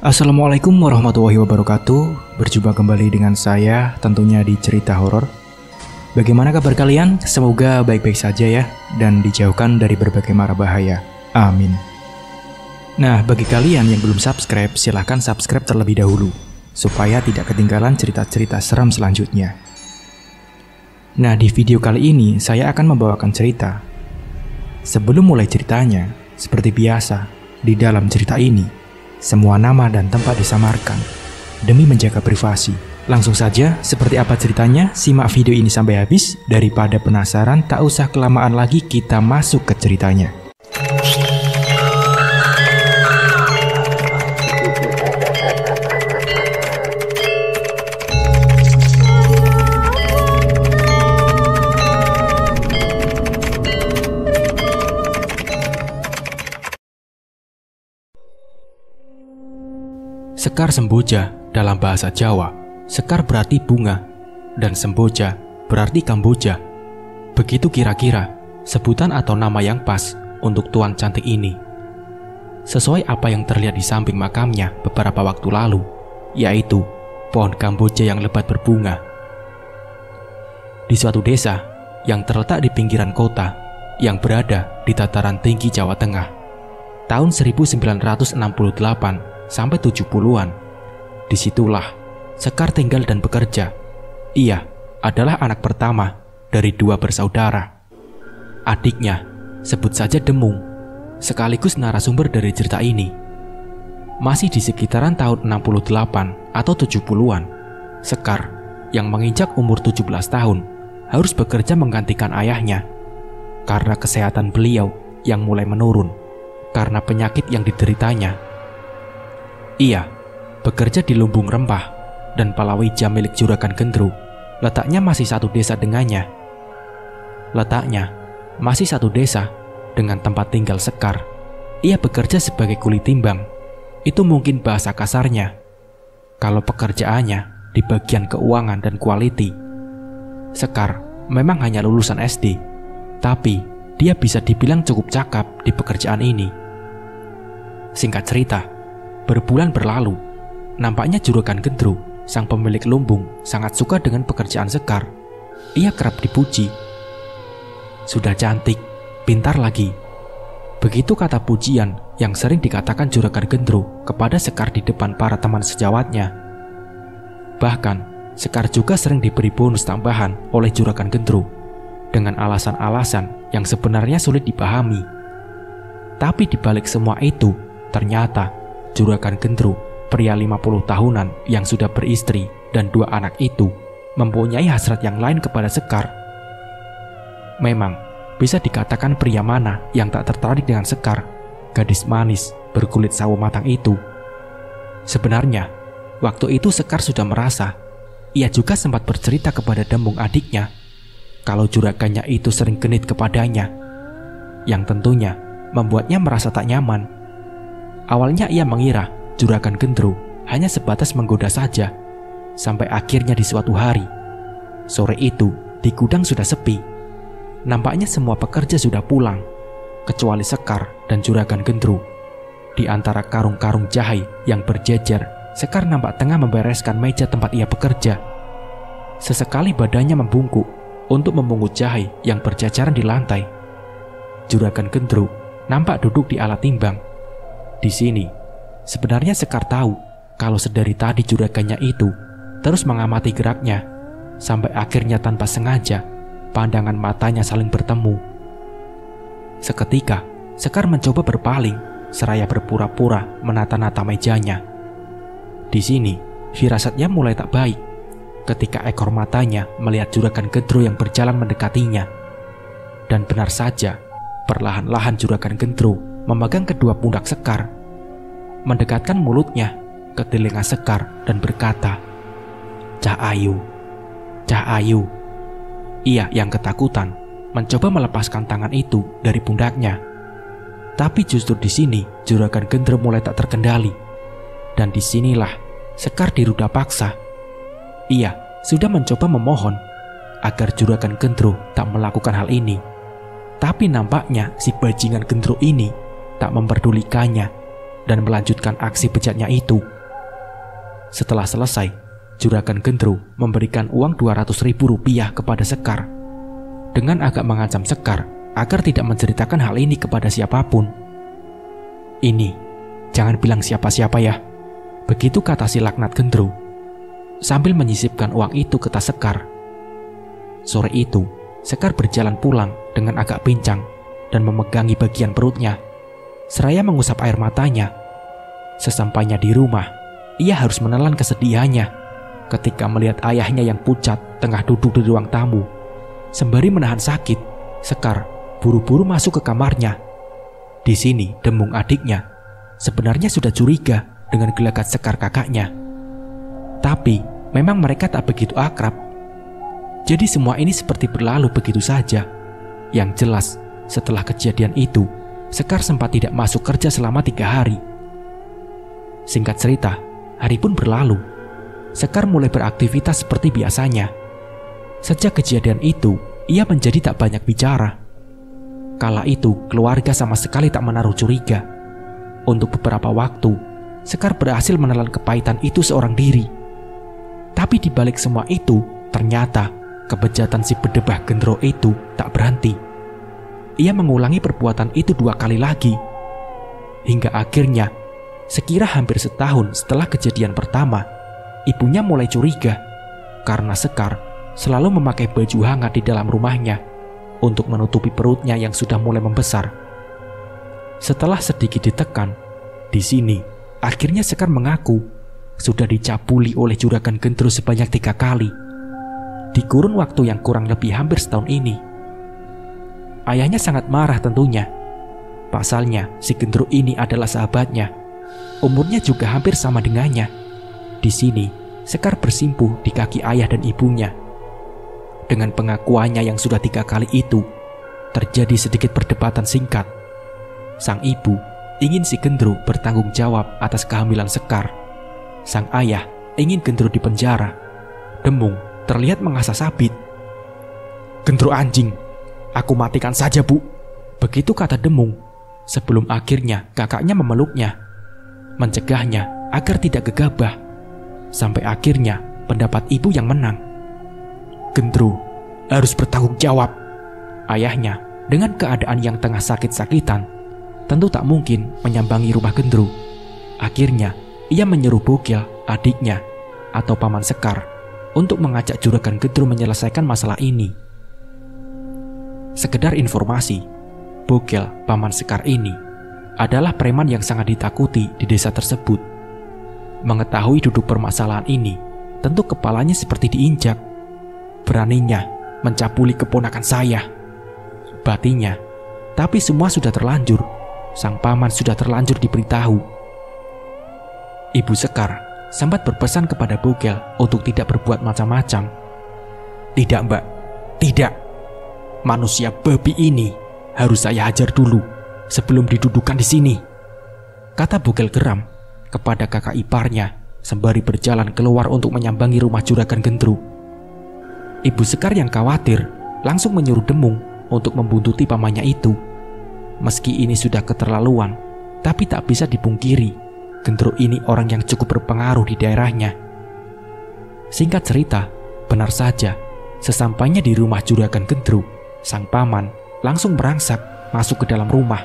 Assalamualaikum warahmatullahi wabarakatuh. Berjumpa kembali dengan saya tentunya di cerita horor. Bagaimana kabar kalian? Semoga baik-baik saja ya, dan dijauhkan dari berbagai mara bahaya. Amin. Nah, bagi kalian yang belum subscribe, silahkan subscribe terlebih dahulu supaya tidak ketinggalan cerita-cerita seram selanjutnya. Nah, di video kali ini saya akan membawakan cerita. Sebelum mulai ceritanya, seperti biasa, di dalam cerita ini semua nama dan tempat disamarkan demi menjaga privasi. Langsung saja, seperti apa ceritanya? Simak video ini sampai habis. Daripada penasaran, tak usah kelamaan lagi, kita masuk ke ceritanya. Sekar Semboja dalam bahasa Jawa, sekar berarti bunga, dan Semboja berarti Kamboja. Begitu kira-kira sebutan atau nama yang pas untuk tuan cantik ini. Sesuai apa yang terlihat di samping makamnya beberapa waktu lalu, yaitu pohon Kamboja yang lebat berbunga. Di suatu desa yang terletak di pinggiran kota, yang berada di dataran tinggi Jawa Tengah, tahun 1968 sampai 70-an. Disitulah Sekar tinggal dan bekerja. Ia adalah anak pertama dari dua bersaudara. Adiknya, sebut saja Demung, sekaligus narasumber dari cerita ini. Masih di sekitaran tahun 68 atau 70-an, Sekar yang menginjak umur 17 tahun harus bekerja menggantikan ayahnya karena kesehatan beliau yang mulai menurun karena penyakit yang dideritanya. Ia bekerja di lumbung rempah dan palawija milik Juragan Gendro. Letaknya masih satu desa dengannya. Letaknya masih satu desa dengan tempat tinggal Sekar. Ia bekerja sebagai kuli timbang. Itu mungkin bahasa kasarnya. Kalau pekerjaannya di bagian keuangan dan quality. Sekar memang hanya lulusan SD, tapi dia bisa dibilang cukup cakap di pekerjaan ini. Singkat cerita, berbulan berlalu, nampaknya Juragan Gendro, sang pemilik lumbung, sangat suka dengan pekerjaan Sekar. Ia kerap dipuji. Sudah cantik, pintar lagi. Begitu kata pujian yang sering dikatakan Juragan Gendro kepada Sekar di depan para teman sejawatnya. Bahkan, Sekar juga sering diberi bonus tambahan oleh Juragan Gendro dengan alasan-alasan yang sebenarnya sulit dipahami. Tapi di balik semua itu, ternyata Juragan Gendro, pria 50 tahunan yang sudah beristri dan dua anak itu, mempunyai hasrat yang lain kepada Sekar. Memang, bisa dikatakan pria mana yang tak tertarik dengan Sekar, gadis manis berkulit sawo matang itu. Sebenarnya, waktu itu Sekar sudah merasa. Ia juga sempat bercerita kepada Demung adiknya kalau juragannya itu sering genit kepadanya, yang tentunya membuatnya merasa tak nyaman. Awalnya ia mengira Juragan Gendro hanya sebatas menggoda saja, sampai akhirnya di suatu hari, sore itu di gudang sudah sepi. Nampaknya semua pekerja sudah pulang, kecuali Sekar dan Juragan Gendro. Di antara karung-karung jahe yang berjejer, Sekar nampak tengah membereskan meja tempat ia bekerja. Sesekali badannya membungkuk untuk memungut jahe yang berjajaran di lantai. Juragan Gendro nampak duduk di alat timbang. Di sini, sebenarnya Sekar tahu kalau sedari tadi juragannya itu terus mengamati geraknya, sampai akhirnya tanpa sengaja pandangan matanya saling bertemu. Seketika, Sekar mencoba berpaling, seraya berpura-pura menata-nata mejanya. Di sini, firasatnya mulai tak baik ketika ekor matanya melihat Juragan Gendro yang berjalan mendekatinya. Dan benar saja, perlahan-lahan Juragan Gendro memegang kedua pundak Sekar, mendekatkan mulutnya ke telinga Sekar dan berkata, "Cah Ayu, Cah Ayu." Ia yang ketakutan mencoba melepaskan tangan itu dari pundaknya. Tapi justru di sini Juragan Gendro mulai tak terkendali. Dan disinilah Sekar diruda paksa. Ia sudah mencoba memohon agar Juragan Gendro tak melakukan hal ini. Tapi nampaknya si bajingan Gendro ini tak memperdulikannya. dan melanjutkan aksi bejatnya itu. Setelah selesai, Juragan Gendro memberikan uang Rp200.000 kepada Sekar dengan agak mengancam Sekar agar tidak menceritakan hal ini kepada siapapun. "Ini, jangan bilang siapa-siapa ya," begitu kata si laknat Gendro sambil menyisipkan uang itu ke tas Sekar. Sore itu, Sekar berjalan pulang dengan agak pincang dan memegangi bagian perutnya, seraya mengusap air matanya. Sesampainya di rumah, ia harus menelan kesedihannya ketika melihat ayahnya yang pucat tengah duduk di ruang tamu. Sembari menahan sakit, Sekar buru-buru masuk ke kamarnya. Di sini, Demung adiknya sebenarnya sudah curiga dengan gelagat Sekar kakaknya. Tapi, memang mereka tak begitu akrab. Jadi semua ini seperti berlalu begitu saja. Yang jelas, setelah kejadian itu, Sekar sempat tidak masuk kerja selama 3 hari. Singkat cerita, hari pun berlalu. Sekar mulai beraktivitas seperti biasanya. Sejak kejadian itu, ia menjadi tak banyak bicara. Kala itu, keluarga sama sekali tak menaruh curiga. Untuk beberapa waktu, Sekar berhasil menelan kepahitan itu seorang diri. Tapi di balik semua itu, ternyata kebejatan si bedebah Gendro itu tak berhenti. Ia mengulangi perbuatan itu 2 kali lagi. Hingga akhirnya, sekira hampir setahun setelah kejadian pertama, ibunya mulai curiga karena Sekar selalu memakai baju hangat di dalam rumahnya untuk menutupi perutnya yang sudah mulai membesar. Setelah sedikit ditekan, di sini akhirnya Sekar mengaku sudah dicabuli oleh Juragan Gendro sebanyak 3 kali di kurun waktu yang kurang lebih hampir setahun ini. Ayahnya sangat marah tentunya. Pasalnya, si Gendro ini adalah sahabatnya. Umurnya juga hampir sama dengannya. Di sini, Sekar bersimpuh di kaki ayah dan ibunya. Dengan pengakuannya yang sudah 3 kali itu, terjadi sedikit perdebatan singkat. Sang ibu ingin si Gendro bertanggung jawab atas kehamilan Sekar. Sang ayah ingin Gendro dipenjara. Demung terlihat mengasah sabit. "Gendro anjing, aku matikan saja, Bu," begitu kata Demung sebelum akhirnya kakaknya memeluknya, mencegahnya agar tidak gegabah. Sampai akhirnya pendapat ibu yang menang. "Gendro harus bertanggung jawab." Ayahnya dengan keadaan yang tengah sakit-sakitan tentu tak mungkin menyambangi rumah Gendro. Akhirnya ia menyuruh Bogel, adiknya atau paman Sekar, untuk mengajak Juragan Gendro menyelesaikan masalah ini. Sekedar informasi, Bogel, paman Sekar ini adalah preman yang sangat ditakuti di desa tersebut. Mengetahui duduk permasalahan ini, tentu kepalanya seperti diinjak. Beraninya mencabuli keponakan saya, batinya. Tapi semua sudah terlanjur. Sang paman sudah terlanjur diberitahu. Ibu Sekar sempat berpesan kepada Bogel untuk tidak berbuat macam-macam. "Tidak, Mbak, tidak. Manusia babi ini harus saya hajar dulu sebelum didudukan di sini," kata Bogel geram kepada kakak iparnya sembari berjalan keluar untuk menyambangi rumah Juragan Gendro. Ibu Sekar yang khawatir langsung menyuruh Demung untuk membuntuti pamannya itu. Meski ini sudah keterlaluan, tapi tak bisa dipungkiri, Gendro ini orang yang cukup berpengaruh di daerahnya. Singkat cerita, benar saja, sesampainya di rumah Juragan Gendro, sang paman langsung merangsak masuk ke dalam rumah.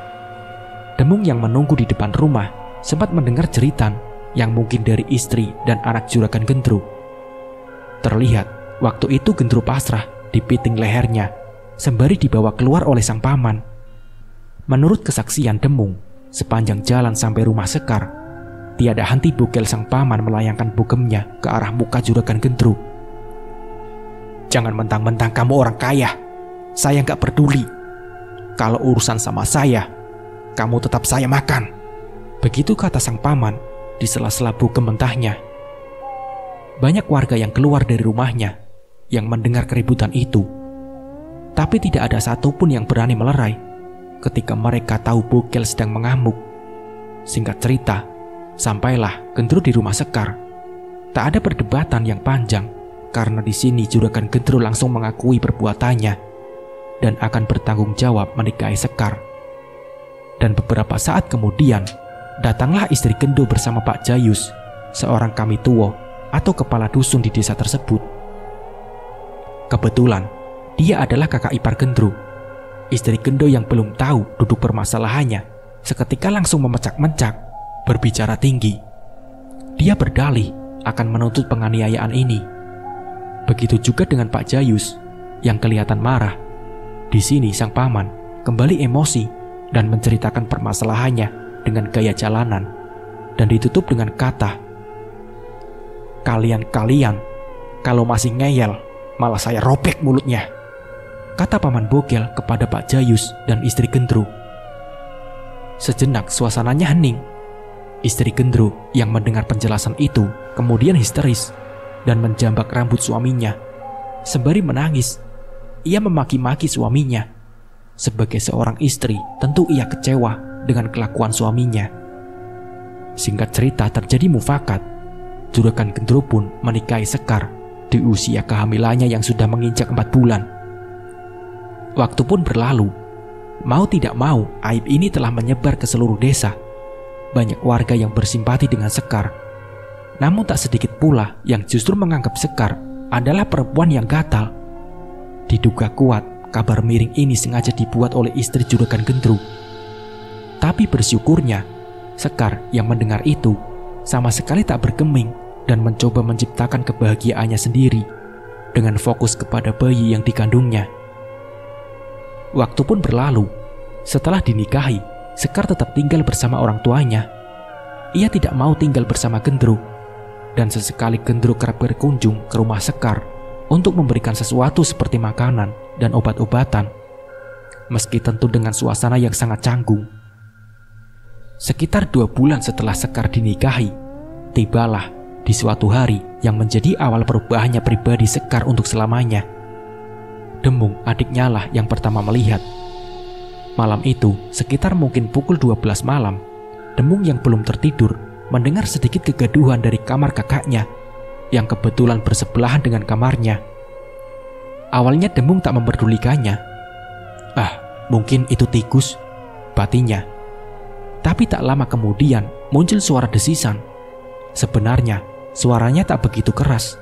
Demung yang menunggu di depan rumah sempat mendengar jeritan yang mungkin dari istri dan anak Juragan Gendro. Terlihat waktu itu Gendro pasrah dipiting lehernya sembari dibawa keluar oleh sang paman. Menurut kesaksian Demung, sepanjang jalan sampai rumah Sekar, tiada henti Bogel sang paman melayangkan bogemnya ke arah muka Juragan Gendro. "Jangan mentang-mentang kamu orang kaya, saya nggak peduli. Kalau urusan sama saya, kamu tetap saya makan," begitu kata sang paman di sela-sela bogem mentahnya. Banyak warga yang keluar dari rumahnya yang mendengar keributan itu, tapi tidak ada satupun yang berani melerai ketika mereka tahu Bogel sedang mengamuk. Singkat cerita, sampailah Gendro di rumah Sekar. Tak ada perdebatan yang panjang karena di sini Juragan Gendro langsung mengakui perbuatannya dan akan bertanggung jawab menikahi Sekar. Dan beberapa saat kemudian, datanglah istri Gendo bersama Pak Jayus, seorang kamituo atau kepala dusun di desa tersebut. Kebetulan, dia adalah kakak ipar Gendro. Istri Gendo yang belum tahu duduk permasalahannya seketika langsung memecak-mecak, berbicara tinggi. Dia berdalih akan menuntut penganiayaan ini. Begitu juga dengan Pak Jayus yang kelihatan marah. Di sini sang paman kembali emosi dan menceritakan permasalahannya dengan gaya jalanan dan ditutup dengan kata, "Kalian-kalian kalau masih ngeyel, malah saya robek mulutnya," kata paman Bogel kepada Pak Jayus dan istri Gendro. Sejenak suasananya hening. Istri Gendro yang mendengar penjelasan itu kemudian histeris dan menjambak rambut suaminya. Sembari menangis, ia memaki-maki suaminya. Sebagai seorang istri, tentu ia kecewa dengan kelakuan suaminya. Singkat cerita, terjadi mufakat. Juragan Gendro pun menikahi Sekar di usia kehamilannya yang sudah menginjak 4 bulan. Waktu pun berlalu. Mau tidak mau, aib ini telah menyebar ke seluruh desa. Banyak warga yang bersimpati dengan Sekar. Namun tak sedikit pula yang justru menganggap Sekar adalah perempuan yang gatal. Diduga kuat, kabar miring ini sengaja dibuat oleh istri Juragan Gendro. Tapi bersyukurnya, Sekar yang mendengar itu sama sekali tak bergeming dan mencoba menciptakan kebahagiaannya sendiri dengan fokus kepada bayi yang dikandungnya. Waktu pun berlalu. Setelah dinikahi, Sekar tetap tinggal bersama orang tuanya. Ia tidak mau tinggal bersama Gendro, dan sesekali Gendro kerap berkunjung ke rumah Sekar untuk memberikan sesuatu seperti makanan dan obat-obatan, meski tentu dengan suasana yang sangat canggung. Sekitar 2 bulan setelah Sekar dinikahi, tibalah di suatu hari yang menjadi awal perubahannya pribadi Sekar untuk selamanya. Demung, adiknya lah yang pertama melihat. Malam itu, sekitar mungkin pukul 12 malam, Demung yang belum tertidur mendengar sedikit kegaduhan dari kamar kakaknya yang kebetulan bersebelahan dengan kamarnya. Awalnya Demung tak memperdulikannya. Mungkin itu tikus, batinnya. Tapi tak lama kemudian muncul suara desisan. Sebenarnya suaranya tak begitu keras,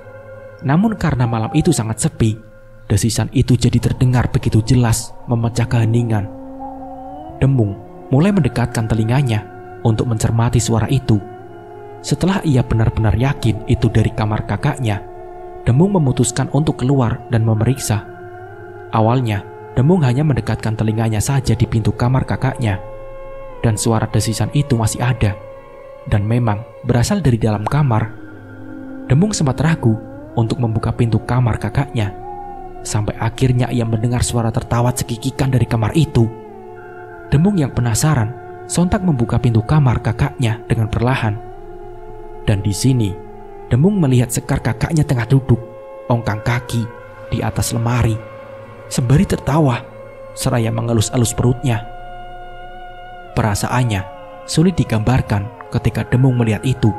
namun karena malam itu sangat sepi, desisan itu jadi terdengar begitu jelas, memecah keheningan. Demung mulai mendekatkan telinganya untuk mencermati suara itu. Setelah ia benar-benar yakin itu dari kamar kakaknya, Demung memutuskan untuk keluar dan memeriksa. Awalnya, Demung hanya mendekatkan telinganya saja di pintu kamar kakaknya, dan suara desisan itu masih ada, dan memang berasal dari dalam kamar. Demung sempat ragu untuk membuka pintu kamar kakaknya, sampai akhirnya ia mendengar suara tertawa cekikikan dari kamar itu. Demung yang penasaran sontak membuka pintu kamar kakaknya dengan perlahan. Dan di sini, Demung melihat Sekar kakaknya tengah duduk, ongkang kaki di atas lemari, sembari tertawa seraya mengelus-elus perutnya. Perasaannya sulit digambarkan ketika Demung melihat itu.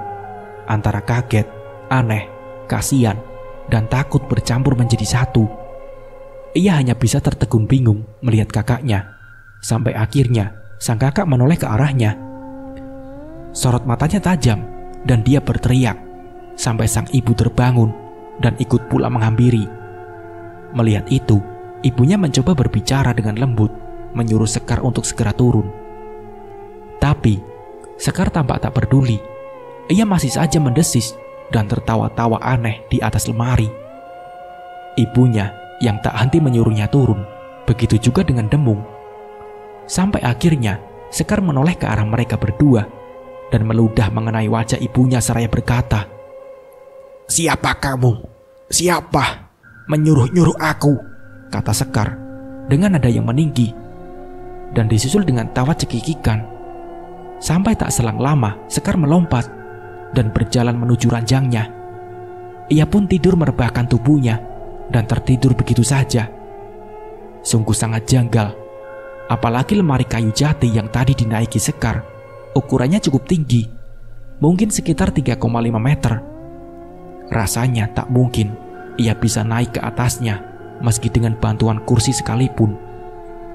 Antara kaget, aneh, kasihan, dan takut bercampur menjadi satu. Ia hanya bisa tertegun bingung melihat kakaknya, sampai akhirnya sang kakak menoleh ke arahnya. Sorot matanya tajam dan dia berteriak, sampai sang ibu terbangun dan ikut pula menghampiri. Melihat itu, ibunya mencoba berbicara dengan lembut, menyuruh Sekar untuk segera turun. Tapi Sekar tampak tak peduli. Ia masih saja mendesis dan tertawa-tawa aneh di atas lemari. Ibunya yang tak henti menyuruhnya turun, begitu juga dengan Demung. Sampai akhirnya Sekar menoleh ke arah mereka berdua dan meludah mengenai wajah ibunya seraya berkata, "Siapa kamu? Siapa? Menyuruh-nyuruh aku?" kata Sekar dengan nada yang meninggi, dan disusul dengan tawa cekikikan. Sampai tak selang lama Sekar melompat dan berjalan menuju ranjangnya. Ia pun tidur merebahkan tubuhnya dan tertidur begitu saja. Sungguh sangat janggal. Apalagi lemari kayu jati yang tadi dinaiki Sekar, ukurannya cukup tinggi, mungkin sekitar 3,5 meter. Rasanya tak mungkin ia bisa naik ke atasnya meski dengan bantuan kursi sekalipun.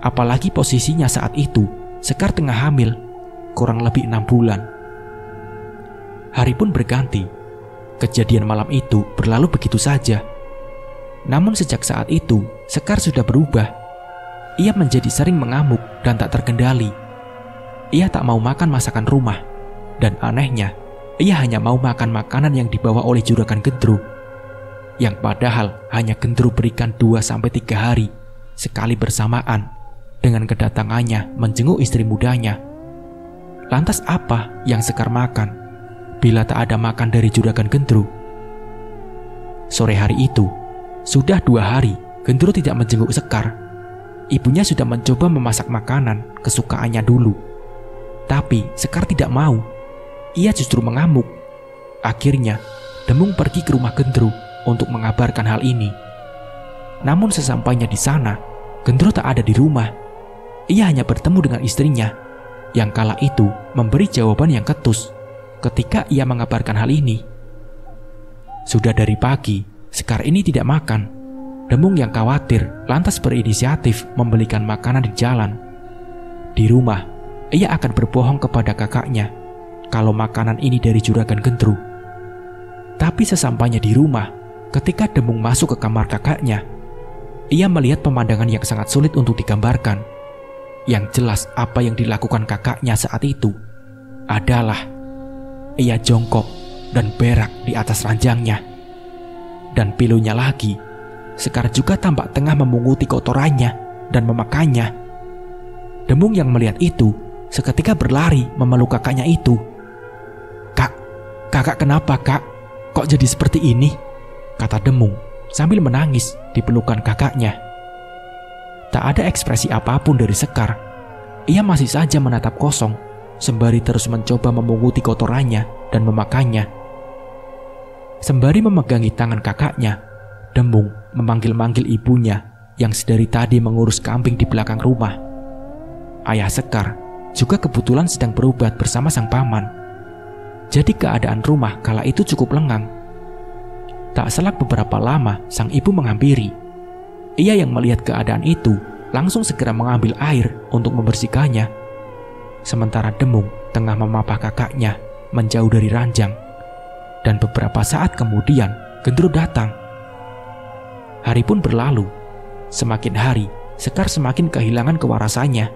Apalagi posisinya saat itu Sekar tengah hamil kurang lebih 6 bulan. Hari pun berganti. Kejadian malam itu berlalu begitu saja. Namun sejak saat itu, Sekar sudah berubah. Ia menjadi sering mengamuk dan tak terkendali. Ia tak mau makan masakan rumah. Dan anehnya, ia hanya mau makan makanan yang dibawa oleh juragan Gendro. Yang padahal hanya Gendro berikan 2-3 hari sekali bersamaan dengan kedatangannya menjenguk istri mudanya. Lantas apa yang Sekar makan bila tak ada makan dari juragan Gendro? Sore hari itu, sudah 2 hari Gendro tidak menjenguk Sekar. Ibunya sudah mencoba memasak makanan kesukaannya dulu. Tapi Sekar tidak mau. Ia justru mengamuk. Akhirnya, Demung pergi ke rumah Gendro untuk mengabarkan hal ini. Namun sesampainya di sana, Gendro tak ada di rumah. Ia hanya bertemu dengan istrinya, yang kala itu memberi jawaban yang ketus ketika ia mengabarkan hal ini. Sudah dari pagi, Sekar ini tidak makan. Demung yang khawatir lantas berinisiatif membelikan makanan di jalan. Di rumah, ia akan berbohong kepada kakaknya kalau makanan ini dari juragan Gendro. Tapi sesampainya di rumah, ketika Demung masuk ke kamar kakaknya, ia melihat pemandangan yang sangat sulit untuk digambarkan. Yang jelas apa yang dilakukan kakaknya saat itu adalah ia jongkok dan berak di atas ranjangnya. Dan pilunya lagi, Sekar juga tampak tengah memunguti kotorannya dan memakannya. Demung yang melihat itu seketika berlari memeluk kakaknya itu. Kakak kenapa kak? Kok jadi seperti ini?" kata Demung sambil menangis di pelukan kakaknya. Tak ada ekspresi apapun dari Sekar. Ia masih saja menatap kosong, sembari terus mencoba memunguti kotorannya dan memakannya. Sembari memegangi tangan kakaknya, Demung memanggil-manggil ibunya yang sedari tadi mengurus kambing di belakang rumah. Ayah Sekar juga kebetulan sedang berobat bersama sang paman. Jadi keadaan rumah kala itu cukup lengang. Tak selang beberapa lama sang ibu menghampiri. Ia yang melihat keadaan itu langsung segera mengambil air untuk membersihkannya. Sementara Demung tengah memapah kakaknya menjauh dari ranjang. Dan beberapa saat kemudian Gendro datang. Hari pun berlalu. Semakin hari, Sekar semakin kehilangan kewarasannya.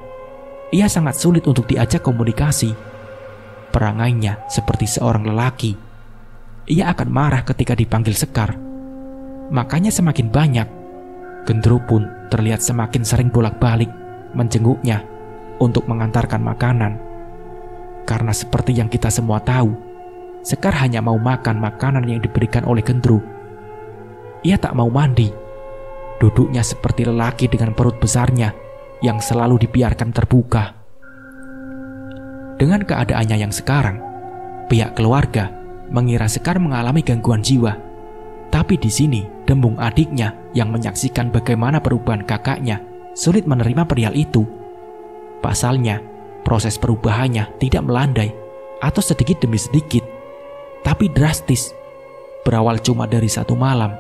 Ia sangat sulit untuk diajak komunikasi. Perangainya seperti seorang lelaki. Ia akan marah ketika dipanggil Sekar. Makanya semakin banyak. Gendro pun terlihat semakin sering bolak-balik menjenguknya untuk mengantarkan makanan. Karena seperti yang kita semua tahu, Sekar hanya mau makan makanan yang diberikan oleh Gendro. Ia tak mau mandi. Duduknya seperti lelaki dengan perut besarnya yang selalu dibiarkan terbuka. Dengan keadaannya yang sekarang, pihak keluarga mengira Sekar mengalami gangguan jiwa. Tapi di sini, Demung adiknya yang menyaksikan bagaimana perubahan kakaknya sulit menerima perihal itu. Pasalnya, proses perubahannya tidak melandai atau sedikit demi sedikit, tapi drastis. Berawal cuma dari satu malam,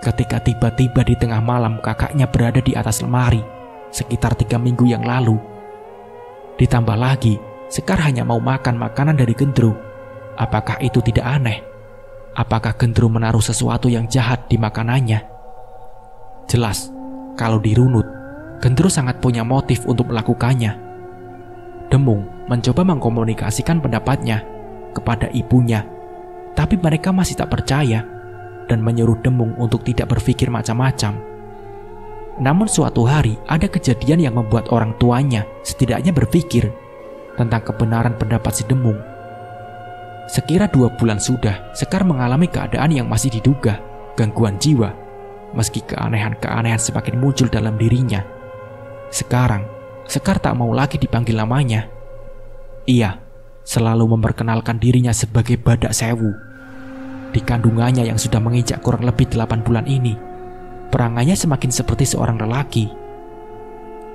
ketika tiba-tiba di tengah malam kakaknya berada di atas lemari sekitar 3 minggu yang lalu. Ditambah lagi, Sekar hanya mau makan makanan dari Gendro. Apakah itu tidak aneh? Apakah Gendro menaruh sesuatu yang jahat di makanannya? Jelas, kalau dirunut, Gendro sangat punya motif untuk melakukannya. Demung mencoba mengkomunikasikan pendapatnya kepada ibunya, tapi mereka masih tak percaya dan menyuruh Demung untuk tidak berpikir macam-macam. Namun suatu hari ada kejadian yang membuat orang tuanya setidaknya berpikir tentang kebenaran pendapat si Demung. Sekira 2 bulan sudah, Sekar mengalami keadaan yang masih diduga gangguan jiwa, meski keanehan-keanehan semakin muncul dalam dirinya. Sekarang, Sekar tak mau lagi dipanggil namanya. Ia selalu memperkenalkan dirinya sebagai Badak Sewu. Di kandungannya yang sudah menginjak kurang lebih 8 bulan ini, perangainya semakin seperti seorang lelaki.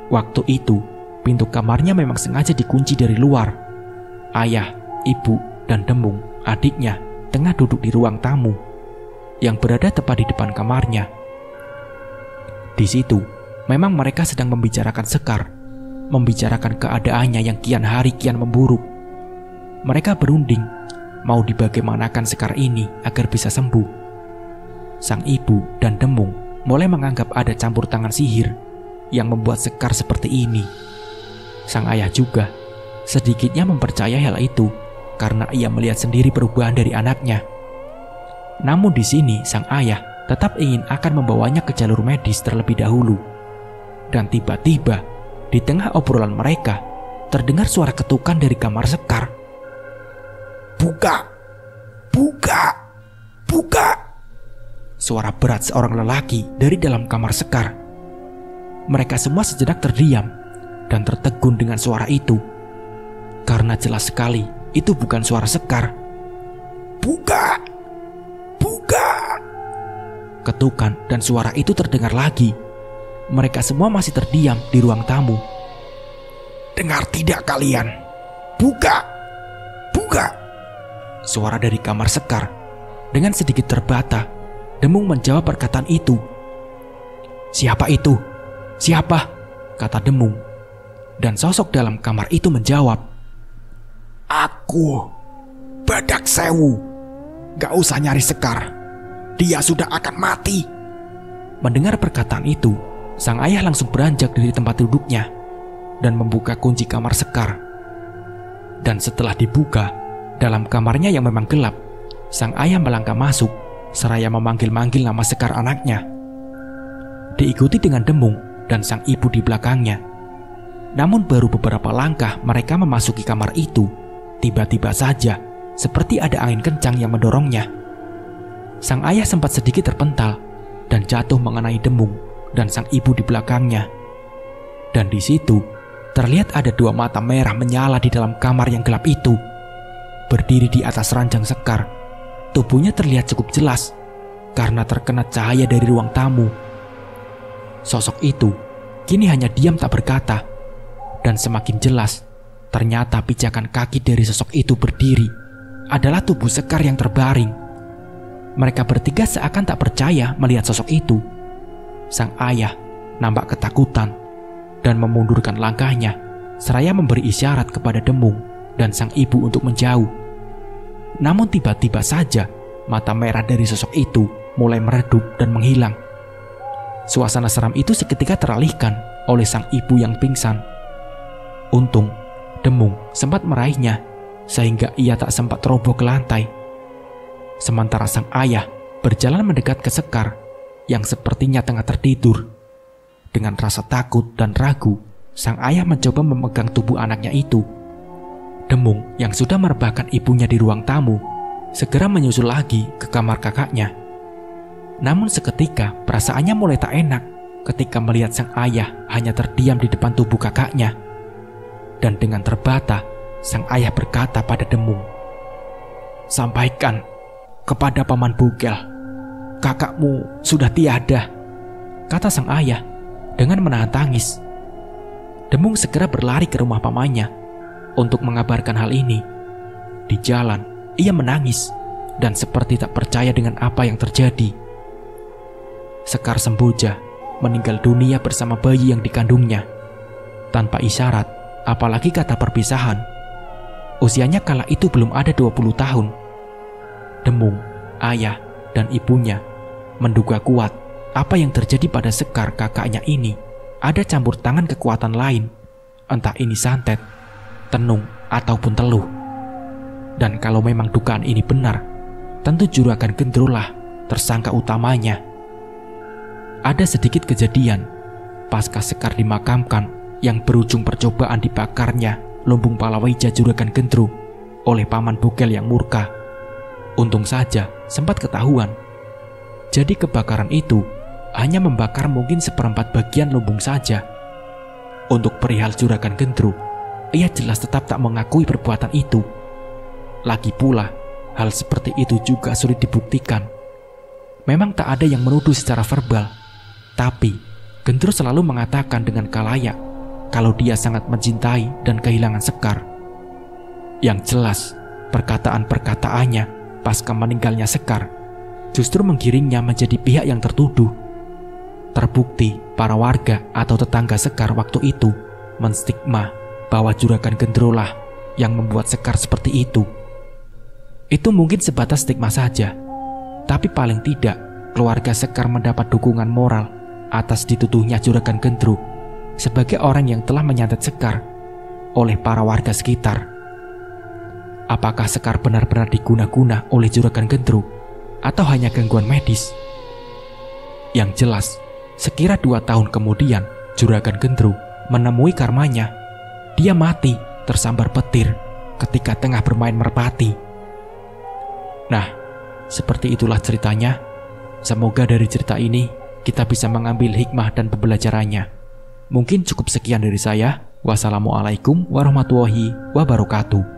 Waktu itu, pintu kamarnya memang sengaja dikunci dari luar. Ayah, ibu, dan Demung, adiknya, tengah duduk di ruang tamu yang berada tepat di depan kamarnya. Di situ, memang mereka sedang membicarakan Sekar. membicarakan keadaannya yang kian hari kian memburuk. Mereka berunding mau dibagaimanakan Sekar ini agar bisa sembuh. Sang ibu dan Demung mulai menganggap ada campur tangan sihir yang membuat Sekar seperti ini. Sang ayah juga sedikitnya mempercayai hal itu karena ia melihat sendiri perubahan dari anaknya. Namun di sini sang ayah tetap ingin akan membawanya ke jalur medis terlebih dahulu. Dan tiba-tiba di tengah obrolan mereka terdengar suara ketukan dari kamar Sekar. "Buka! Buka! Buka!" Suara berat seorang lelaki dari dalam kamar Sekar. Mereka semua sejenak terdiam dan tertegun dengan suara itu, karena jelas sekali itu bukan suara Sekar. "Buka! Buka!" Ketukan dan suara itu terdengar lagi. Mereka semua masih terdiam di ruang tamu. "Dengar tidak kalian? Buka! Buka!" Suara dari kamar Sekar. Dengan sedikit terbata, Demung menjawab perkataan itu. "Siapa itu? Siapa?" kata Demung. Dan sosok dalam kamar itu menjawab, "Aku, Badak Sewu. Gak usah nyari Sekar. Dia sudah akan mati." Mendengar perkataan itu, sang ayah langsung beranjak dari tempat duduknya dan membuka kunci kamar Sekar. Dan setelah dibuka, dalam kamarnya yang memang gelap, sang ayah melangkah masuk seraya memanggil-manggil nama Sekar anaknya. Diikuti dengan Demung dan sang ibu di belakangnya. Namun baru beberapa langkah mereka memasuki kamar itu, tiba-tiba saja seperti ada angin kencang yang mendorongnya. Sang ayah sempat sedikit terpental dan jatuh mengenai Demung dan sang ibu di belakangnya. Dan di situ terlihat ada dua mata merah menyala di dalam kamar yang gelap itu. Berdiri di atas ranjang Sekar, tubuhnya terlihat cukup jelas karena terkena cahaya dari ruang tamu. Sosok itu kini hanya diam tak berkata, dan semakin jelas ternyata pijakan kaki dari sosok itu berdiri adalah tubuh Sekar yang terbaring. Mereka bertiga seakan tak percaya melihat sosok itu. Sang ayah nampak ketakutan dan memundurkan langkahnya seraya memberi isyarat kepada Demung dan sang ibu untuk menjauh. Namun tiba-tiba saja mata merah dari sosok itu mulai meredup dan menghilang. Suasana seram itu seketika teralihkan oleh sang ibu yang pingsan. Untung Demung sempat meraihnya sehingga ia tak sempat roboh ke lantai. Sementara sang ayah berjalan mendekat ke Sekar yang sepertinya tengah tertidur. Dengan rasa takut dan ragu, sang ayah mencoba memegang tubuh anaknya itu. Demung yang sudah merebahkan ibunya di ruang tamu segera menyusul lagi ke kamar kakaknya. Namun seketika perasaannya mulai tak enak ketika melihat sang ayah hanya terdiam di depan tubuh kakaknya. Dan dengan terbata, sang ayah berkata pada Demung, "Sampaikan kepada Paman Bugel, kakakmu sudah tiada," kata sang ayah dengan menahan tangis. Demung segera berlari ke rumah pamannya untuk mengabarkan hal ini. Di jalan, ia menangis dan seperti tak percaya dengan apa yang terjadi. Sekar Semboja meninggal dunia bersama bayi yang dikandungnya. Tanpa isyarat, apalagi kata perpisahan. Usianya kala itu belum ada 20 tahun. Demung, ayah, dan ibunya menduga kuat apa yang terjadi pada Sekar kakaknya ini ada campur tangan kekuatan lain, entah ini santet, tenung, ataupun teluh. Dan kalau memang dugaan ini benar, tentu Juragan Gendro lah tersangka utamanya. Ada sedikit kejadian pasca Sekar dimakamkan yang berujung percobaan dibakarnya lumbung Palawija Juragan Gendro oleh Paman Bugel yang murka. Untung saja sempat ketahuan. Jadi kebakaran itu hanya membakar mungkin 1/4 bagian lumbung saja. Untuk perihal Juragan Gendro, ia jelas tetap tak mengakui perbuatan itu. Lagi pula, hal seperti itu juga sulit dibuktikan. Memang tak ada yang menuduh secara verbal, tapi Gendro selalu mengatakan dengan kalayak kalau dia sangat mencintai dan kehilangan Sekar. Yang jelas, perkataan-perkataannya pasca meninggalnya Sekar justru menggiringnya menjadi pihak yang tertuduh. Terbukti para warga atau tetangga Sekar waktu itu menstigma bahwa Juragan Gendro lah yang membuat Sekar seperti itu. Itu mungkin sebatas stigma saja, tapi paling tidak keluarga Sekar mendapat dukungan moral atas dituduhnya Juragan Gendro sebagai orang yang telah menyantet Sekar oleh para warga sekitar. Apakah Sekar benar-benar diguna-guna oleh Juragan Gendro atau hanya gangguan medis? Yang jelas, sekira 2 tahun kemudian Juragan Gendro menemui karmanya. Dia mati tersambar petir ketika tengah bermain merpati. Nah, seperti itulah ceritanya. Semoga dari cerita ini kita bisa mengambil hikmah dan pembelajarannya. Mungkin cukup sekian dari saya. Wassalamualaikum warahmatullahi wabarakatuh.